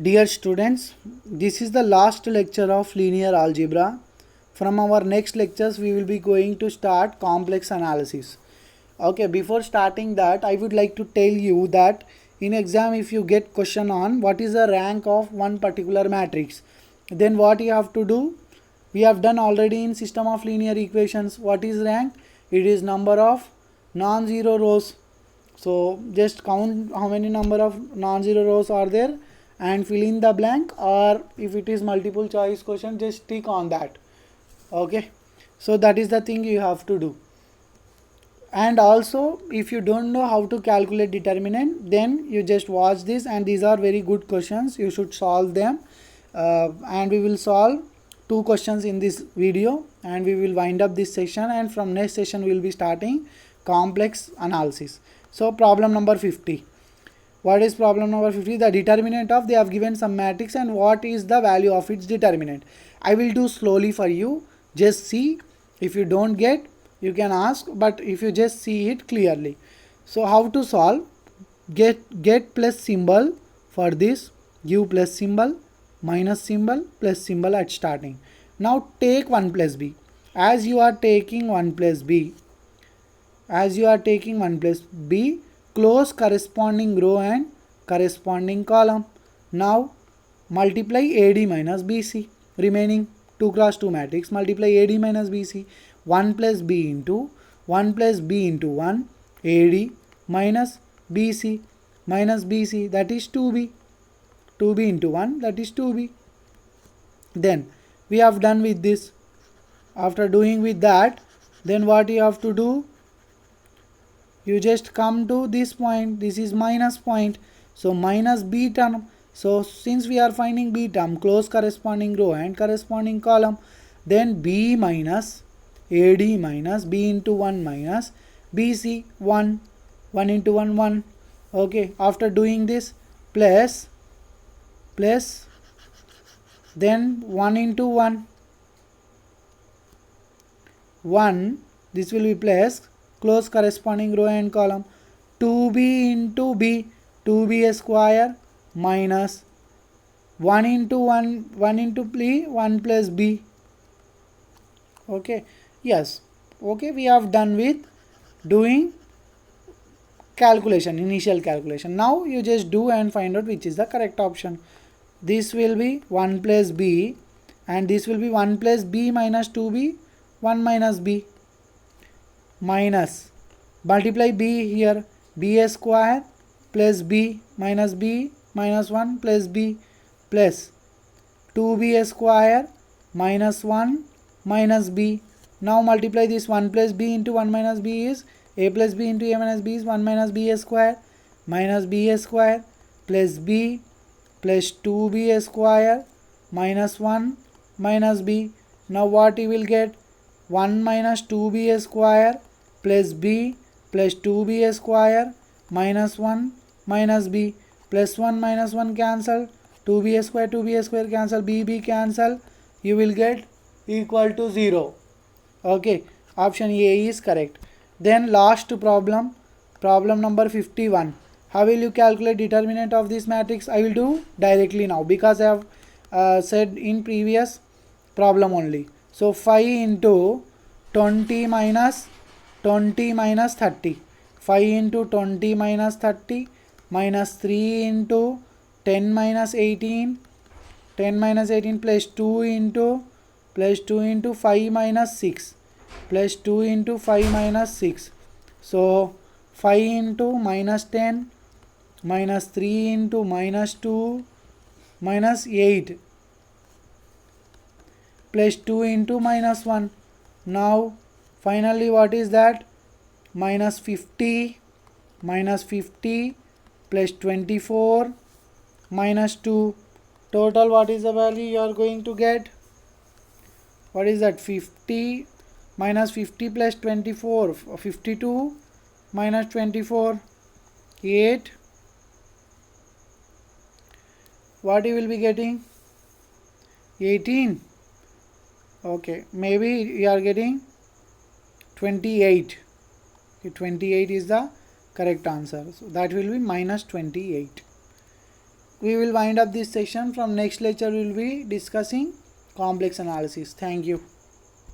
Dear students, this is the last lecture of linear algebra. From our next lectures, we will be going to start complex analysis. Okay, before starting that, I would like to tell you that in exam, if you get question on what is the rank of one particular matrix, then what you have to do, we have done already in system of linear equations. What is rank? It is number of non-zero rows. So just count how many number of non-zero rows are there and fill in the blank, or if it is multiple choice question, just tick on that. Okay, so that is the thing you have to do. And also, if you don't know how to calculate determinant, then you just watch this, and these are very good questions, you should solve them. And we will solve two questions in this video, and we will wind up this session, and from next session we will be starting complex analysis. So problem number 50. What is problem number 50? The determinant of, they have given some matrix, and what is the value of its determinant. I will do slowly for you, just see. If you don't get, you can ask, but if you just see it clearly. So how to solve? Get plus symbol for this, give plus symbol, minus symbol, plus symbol at starting. Now take 1 plus b. As you are taking 1 plus b, close corresponding row and corresponding column. Now multiply AD minus BC. Remaining 2 cross 2 matrix, multiply AD minus BC. 1 plus B into 1 plus B into 1, AD minus BC, that is 2B. 2B into 1, that is 2B. Then we have done with this. After doing with that, then what you have to do? You just come to this point, this is minus point, so minus b term. So since we are finding b term, close corresponding row and corresponding column, then b minus AD minus b into 1 minus BC, 1 into 1 1. Okay, after doing this, plus then 1 into 1 1, this will be plus, close corresponding row and column, 2b into b, 2b square minus 1 into 1 into b, 1 plus b. Okay, yes, okay, we have done with doing calculation, initial calculation. Now you just do and find out which is the correct option. This will be 1 plus b, and this will be 1 plus b minus 2b, 1 minus b, minus multiply b here, b square plus b minus 1 plus b, plus 2b square minus 1 minus b. Now multiply this 1 plus b into 1 minus b is a plus b into a minus b is 1 minus b square minus b square plus b plus 2b square minus 1 minus b. Now what you will get? 1 minus 2b square plus b plus 2b square minus 1 minus b, plus 1 minus 1 cancel, 2b square cancel, b cancel, you will get equal to 0. Okay, option A is correct. Then last problem number 51. How will you calculate determinant of this matrix? I will do directly now, because I have said in previous problem only. So 5 into 20 minus 30, 5 into 20 minus 30, minus 3 into 10 minus 18, plus 2 into 5 minus 6, plus 2 into 5 minus 6. So 5 into minus 10, minus 3 into minus 2, minus 8, plus 2 into minus 1. Now finally what is that? Minus 50 plus 24 minus 2. Total what is the value you are going to get? What is that? 50 minus 50 plus 24, 52 minus 24, 8. What you will be getting? 18. Okay, maybe you are getting 28. 28 is the correct answer. So that will be minus 28. we will wind up this session. From next lecture we will be discussing complex analysis. Thank you.